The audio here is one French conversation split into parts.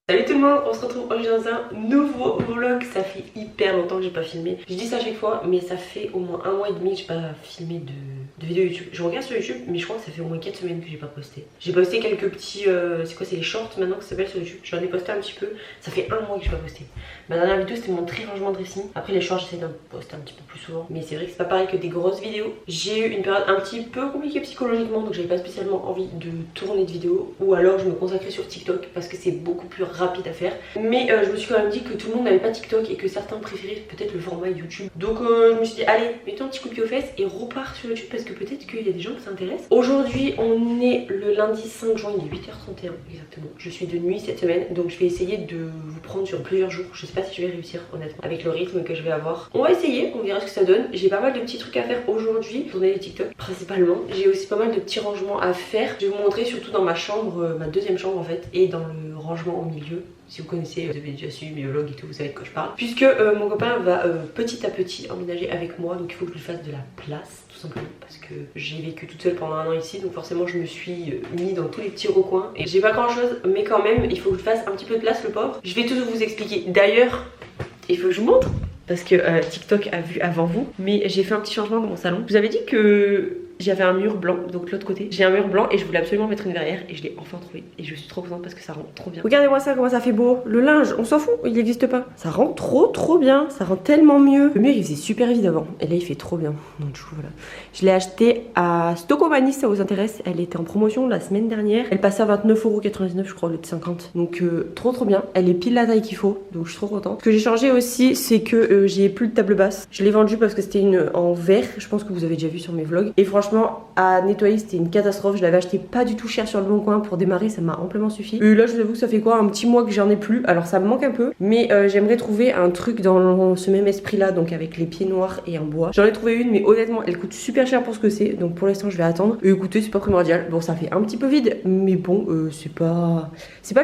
Salut tout le monde, on se retrouve aujourd'hui dans un nouveau vlog. Ça fait hyper longtemps que j'ai pas filmé. Je dis ça à chaque fois, mais ça fait au moins 1 mois et demi que j'ai pas filmé de vidéo YouTube. Je regarde sur YouTube, mais je crois que ça fait au moins 4 semaines que j'ai pas posté. J'ai posté quelques petits, c'est quoi, c'est les shorts maintenant que ça s'appelle sur YouTube. J'en ai posté un petit peu, ça fait 1 mois que j'ai pas posté. Ma dernière vidéo c'était mon tri rangement dressing. Après les shorts j'essaie d'en poster un petit peu plus souvent, mais c'est vrai que c'est pas pareil que des grosses vidéos. J'ai eu une période un petit peu compliquée psychologiquement, donc j'avais pas spécialement envie de tourner de vidéos. Ou alors je me consacrais sur TikTok parce que c'est beaucoup plus rapide à faire. Mais je me suis quand même dit que tout le monde n'avait pas TikTok et que certains préféraient peut-être le format YouTube. Donc je me suis dit allez, mets-toi un petit coup de pied aux fesses et repars sur YouTube parce que peut-être qu'il y a des gens qui s'intéressent. Aujourd'hui on est le lundi 5 juin, il est 8h31 exactement. Je suis de nuit cette semaine, donc je vais essayer de vous prendre sur plusieurs jours. Je sais pas si je vais réussir honnêtement avec le rythme que je vais avoir. On va essayer, on verra ce que ça donne. J'ai pas mal de petits trucs à faire aujourd'hui, tourner les TikTok principalement. J'ai aussi pas mal de petits rangements à faire. Je vais vous montrer surtout dans ma chambre, ma deuxième chambre en fait, et dans le rangement au milieu. Si vous connaissez, vous avez déjà suivi mes vlogs et tout, vous savez de quoi je parle. Puisque mon copain va petit à petit emménager avec moi, donc il faut que je lui fasse de la place, tout simplement. Parce que j'ai vécu toute seule pendant 1 an ici, donc forcément je me suis mis dans tous les petits recoins. Et j'ai pas grand chose, mais quand même, il faut que je fasse un petit peu de place, le pauvre. Je vais tout vous expliquer. D'ailleurs, il faut que je vous montre. Parce que TikTok a vu avant vous. Mais j'ai fait un petit changement dans mon salon. Je vous avais dit que j'avais un mur blanc, donc l'autre côté. J'ai un mur blanc et je voulais absolument mettre une verrière et je l'ai enfin trouvé. Et je suis trop contente parce que ça rend trop bien. Regardez-moi ça, comment ça fait beau. Le linge, on s'en fout, il n'existe pas. Ça rend trop bien, ça rend tellement mieux. Le mur il faisait super vide avant et là il fait trop bien. Donc du coup voilà. Je l'ai acheté à Stocomanie si ça vous intéresse. Elle était en promotion la semaine dernière. Elle passait à 29,99€ je crois au lieu de 50. Donc trop bien. Elle est pile la taille qu'il faut. Donc je suis trop contente. Ce que j'ai changé aussi c'est que j'ai plus de table basse. Je l'ai vendue parce que c'était une en verre. Je pense que vous avez déjà vu sur mes vlogs. Et franchement à nettoyer c'était une catastrophe. Je l'avais acheté pas du tout cher sur le bon coin. Pour démarrer ça m'a amplement suffi. Et là je vous avoue que ça fait quoi un petit mois que j'en ai plus. Alors ça me manque un peu. Mais j'aimerais trouver un truc dans ce même esprit là. Donc avec les pieds noirs et en bois. J'en ai trouvé une mais honnêtement elle coûte super cher pour ce que c'est. Donc pour l'instant je vais attendre. Et écoutez c'est pas primordial. Bon ça fait un petit peu vide. Mais bon c'est pas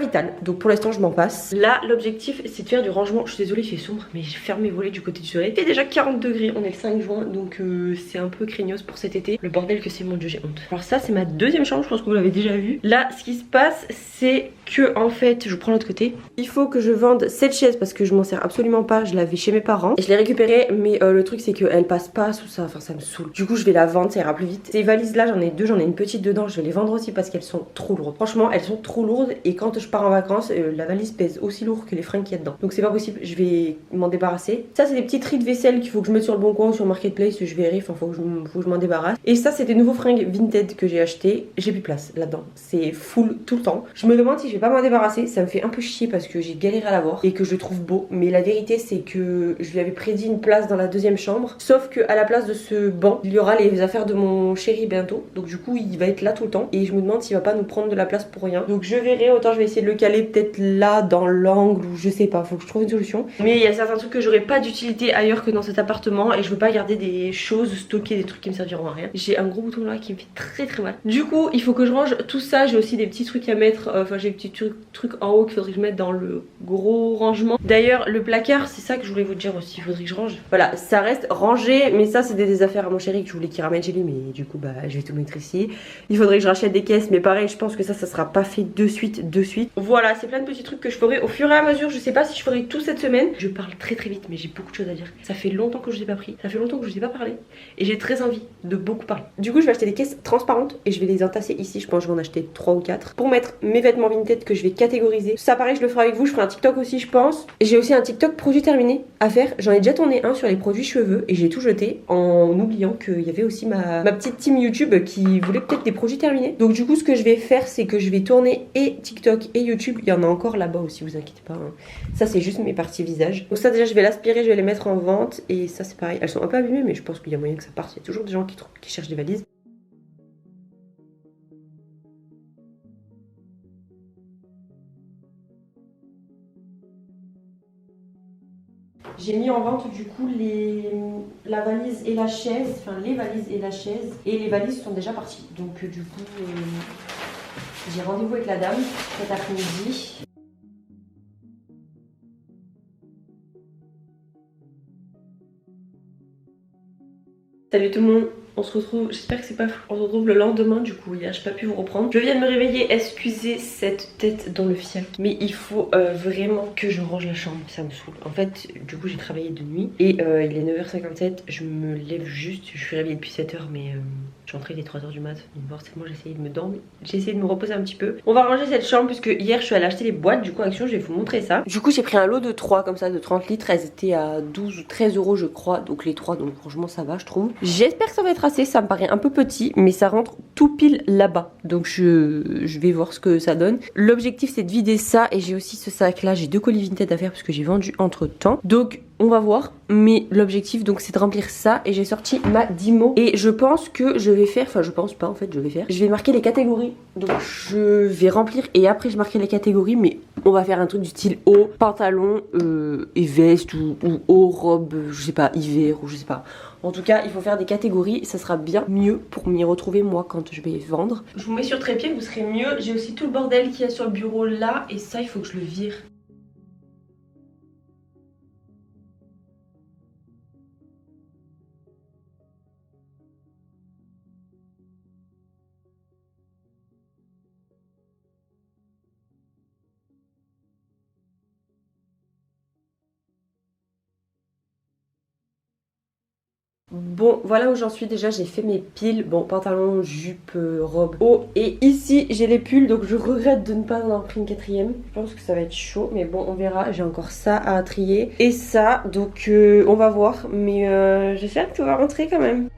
vital. Donc pour l'instant je m'en passe. Là l'objectif c'est de faire du rangement. Je suis désolée il fait sombre. Mais je ferme mes volets du côté du soleil. Il fait déjà 40 degrés. On est le 5 juin. Donc c'est un peu craignos pour cet été. Le bordel que c'est, mon dieu j'ai honte. Alors ça c'est ma deuxième chambre. Je pense que vous l'avez déjà vu. Là ce qui se passe c'est que en fait je vous prends l'autre côté. Il faut que je vende cette chaise parce que je m'en sers absolument pas. Je l'avais chez mes parents. Et je l'ai récupérée mais le truc c'est qu'elle passe pas sous ça. Enfin ça me saoule. Du coup je vais la vendre, ça ira plus vite. Ces valises là j'en ai deux, j'en ai une petite dedans. Je vais les vendre aussi parce qu'elles sont trop lourdes. Franchement elles sont trop lourdes. Et quand je pars en vacances la valise pèse aussi lourd que les fringues qu'il y a dedans. Donc c'est pas possible, je vais m'en débarrasser. Ça c'est des petits tris de vaisselle qu'il faut que je mette sur le bon coin ou sur Marketplace. Je verrai, enfin faut que je m'en débarrasse. Et ça c'est des nouveaux fringues Vinted que j'ai acheté. J'ai plus de place là-dedans. C'est full tout le temps. Je me demande si je vais pas m'en débarrasser. Ça me fait un peu chier parce que j'ai galéré à l'avoir et que je le trouve beau. Mais la vérité c'est que je lui avais prédit une place dans la deuxième chambre. Sauf que à la place de ce banc, il y aura les affaires de mon chéri bientôt. Donc du coup il va être là tout le temps. Et je me demande s'il va pas nous prendre de la place pour rien. Donc je verrai, autant je vais essayer de le caler peut-être là dans l'angle ou je sais pas. Faut que je trouve une solution. Mais il y a certains trucs que j'aurais pas d'utilité ailleurs que dans cet appartement. Et je veux pas garder des choses stockées, des trucs qui me serviront à rien. J'ai un gros bouton là qui me fait très mal. Du coup il faut que je range tout ça. J'ai aussi des petits trucs à mettre. Enfin j'ai des petits trucs en haut qu'il faudrait que je mette dans le gros rangement. D'ailleurs le placard c'est ça que je voulais vous dire aussi. Il faudrait que je range. Voilà ça reste rangé. Mais ça c'est des affaires à mon chéri que je voulais qu'il ramène chez lui. Mais du coup bah je vais tout mettre ici. Il faudrait que je rachète des caisses. Mais pareil je pense que ça sera pas fait de suite. Voilà c'est plein de petits trucs que je ferai au fur et à mesure. Je sais pas si je ferai tout cette semaine. Je parle très vite mais j'ai beaucoup de choses à dire. Ça fait longtemps que je vous ai pas pris. Ça fait longtemps que je vous ai pas parlé. Et j'ai très envie de beaucoup parler. Du coup je vais acheter des caisses transparentes. Et je vais les entasser ici. Je pense que je vais en acheter 3 ou 4 pour mettre mes vêtements Vinted que je vais catégoriser. Ça pareil je le ferai avec vous. Je ferai un TikTok aussi je pense. J'ai aussi un TikTok produit terminé à faire. J'en ai déjà tourné un sur les produits cheveux. Et j'ai tout jeté en oubliant qu'il y avait aussi ma petite team YouTube qui voulait peut-être des produits terminés. Donc du coup ce que je vais faire c'est que je vais tourner et TikTok et YouTube. Il y en a encore là-bas aussi vous inquiétez pas hein. Ça c'est juste mes parties visage. Donc ça déjà je vais l'aspirer, je vais les mettre en vente. Et ça c'est pareil, elles sont un peu abîmées mais je pense qu'il y a moyen que ça parte. Il y a toujours des gens qui cherchent des valises. J'ai mis en vente du coup la valise et la chaise, enfin les valises et la chaise. Et les valises sont déjà parties. Donc du coup j'ai rendez-vous avec la dame cet après-midi. Salut tout le monde, On se retrouve, j'espère que c'est pas fou. On se retrouve le lendemain du coup. Hier j'ai pas pu vous reprendre. Je viens de me réveiller, excusez cette tête dans le fiac. Mais il faut vraiment que je range la chambre, ça me saoule. En fait du coup j'ai travaillé de nuit et il est 9h57. Je me lève juste, je suis réveillée depuis 7h mais je suis rentrée il est 3h du mat. Donc forcément j'ai essayé de me dormir. J'ai essayé de me reposer un petit peu. On va ranger cette chambre puisque hier je suis allée acheter les boîtes du coup Action, je vais vous montrer ça. Du coup j'ai pris un lot de 3 comme ça de 30 litres. Elles étaient à 12 ou 13 euros je crois. Donc les 3, donc franchement ça va je trouve. J'espère que ça va être assez, ça me paraît un peu petit mais ça rentre tout pile là-bas. Donc je vais voir ce que ça donne. L'objectif c'est de vider ça et j'ai aussi ce sac là. J'ai 2 colis Vinted à faire parce que j'ai vendu entre temps. Donc on va voir, mais l'objectif donc c'est de remplir ça et j'ai sorti ma Dimo et je pense que je vais faire, enfin je pense pas en fait, je vais marquer les catégories. Donc je vais remplir et après je marquerai les catégories, mais on va faire un truc du style haut, pantalon et veste ou haut, robe, je sais pas, hiver ou je sais pas. En tout cas il faut faire des catégories, ça sera bien mieux pour m'y retrouver moi quand je vais vendre. Je vous mets sur trépied, vous serez mieux. J'ai aussi tout le bordel qu'il y a sur le bureau là et ça il faut que je le vire. Bon voilà où j'en suis déjà, j'ai fait mes piles, bon pantalon, jupe, robe, haut et ici j'ai les pulls donc je regrette de ne pas en avoir pris une quatrième. Je pense que ça va être chaud mais bon on verra, j'ai encore ça à trier et ça donc on va voir mais j'espère que tout va rentrer quand même.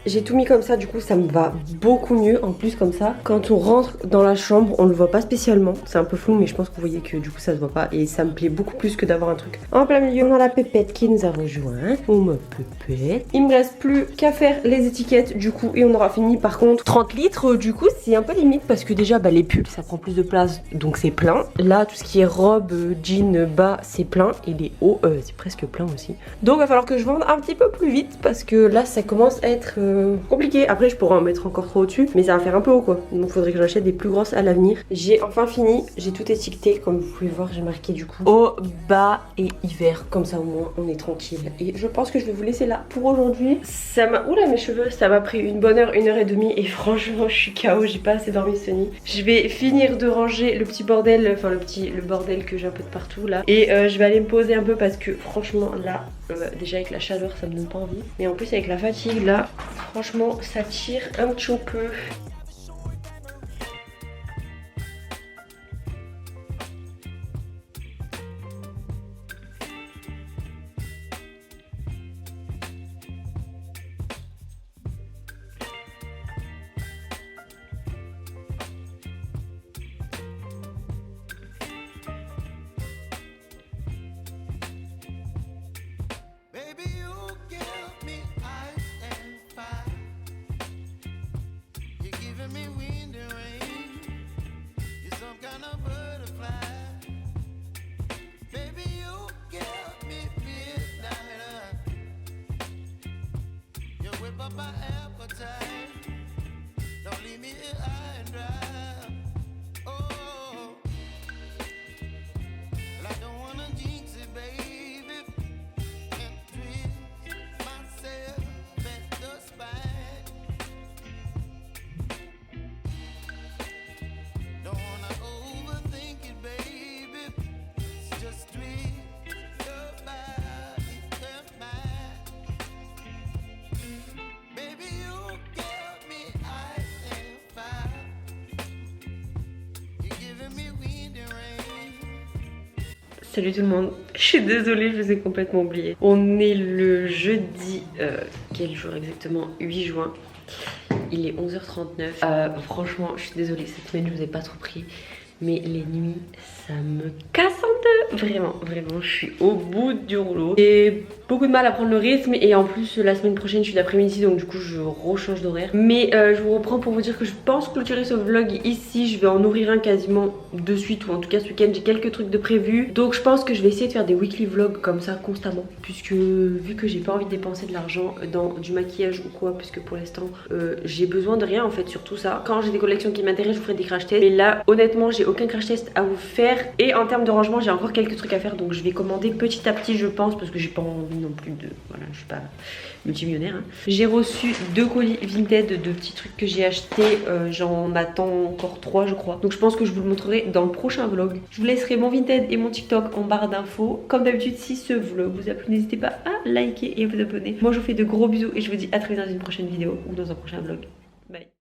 J'ai tout mis comme ça, du coup ça me va beaucoup mieux. En plus comme ça, quand on rentre dans la chambre, on le voit pas spécialement. C'est un peu flou mais je pense que vous voyez que du coup ça se voit pas. Et ça me plaît beaucoup plus que d'avoir un truc en plein milieu. On a la pépette qui nous a rejoint. Oh ma pépette. Il me reste plus qu'à faire les étiquettes du coup et on aura fini. Par contre 30 litres du coup c'est un peu limite parce que déjà bah, les pulls ça prend plus de place donc c'est plein. Là tout ce qui est robe, jean, bas c'est plein et les hauts c'est presque plein aussi. Donc il va falloir que je vende un petit peu plus vite parce que là ça commence à être compliqué. Après je pourrais en mettre encore trop au-dessus mais ça va faire un peu haut quoi. Donc faudrait que j'achète des plus grosses à l'avenir. J'ai enfin fini, j'ai tout étiqueté comme vous pouvez voir, j'ai marqué du coup haut, bas et hiver. Comme ça au moins on est tranquille. Et je pense que je vais vous laisser là pour aujourd'hui. Ça m'a... Oula mes cheveux, ça m'a pris une bonne heure, 1h30 et franchement je suis KO, j'ai pas assez dormi ce nuit. Je vais finir de ranger le petit bordel, enfin le bordel que j'ai un peu de partout là. Et je vais aller me poser un peu parce que franchement là déjà avec la chaleur ça me donne pas envie. Mais en plus avec la fatigue là, franchement ça tire un petit peu. Salut tout le monde, je suis désolée, je vous ai complètement oublié. On est le jeudi, quel jour exactement? 8 juin. Il est 11h39. Franchement, je suis désolée, cette semaine je vous ai pas trop pris. Mais les nuits, ça me casse en deux. Vraiment, je suis au bout du rouleau. J'ai beaucoup de mal à prendre le rythme et en plus la semaine prochaine je suis d'après-midi donc du coup je rechange d'horaire. Mais je vous reprends pour vous dire que je pense clôturer ce vlog ici. Je vais en nourrir un quasiment de suite ou en tout cas ce week-end j'ai quelques trucs de prévus. Donc je pense que je vais essayer de faire des weekly vlogs comme ça constamment. Puisque vu que j'ai pas envie de dépenser de l'argent dans du maquillage ou quoi, puisque pour l'instant j'ai besoin de rien en fait sur tout ça. Quand j'ai des collections qui m'intéressent je vous ferai des crash tests. Mais là honnêtement j'ai aucun crash test à vous faire. Et en termes de rangement j'ai encore quelques trucs à faire donc je vais commander petit à petit je pense parce que j'ai pas envie non plus de... Voilà, je suis pas multimillionnaire hein. J'ai reçu 2 colis Vinted de petits trucs que j'ai achetés, j'en attends encore 3 je crois. Donc je pense que je vous le montrerai dans le prochain vlog. Je vous laisserai mon Vinted et mon TikTok en barre d'infos. Comme d'habitude si ce vlog vous a plu n'hésitez pas à liker et à vous abonner. Moi je vous fais de gros bisous et je vous dis à très vite dans une prochaine vidéo ou dans un prochain vlog. Bye.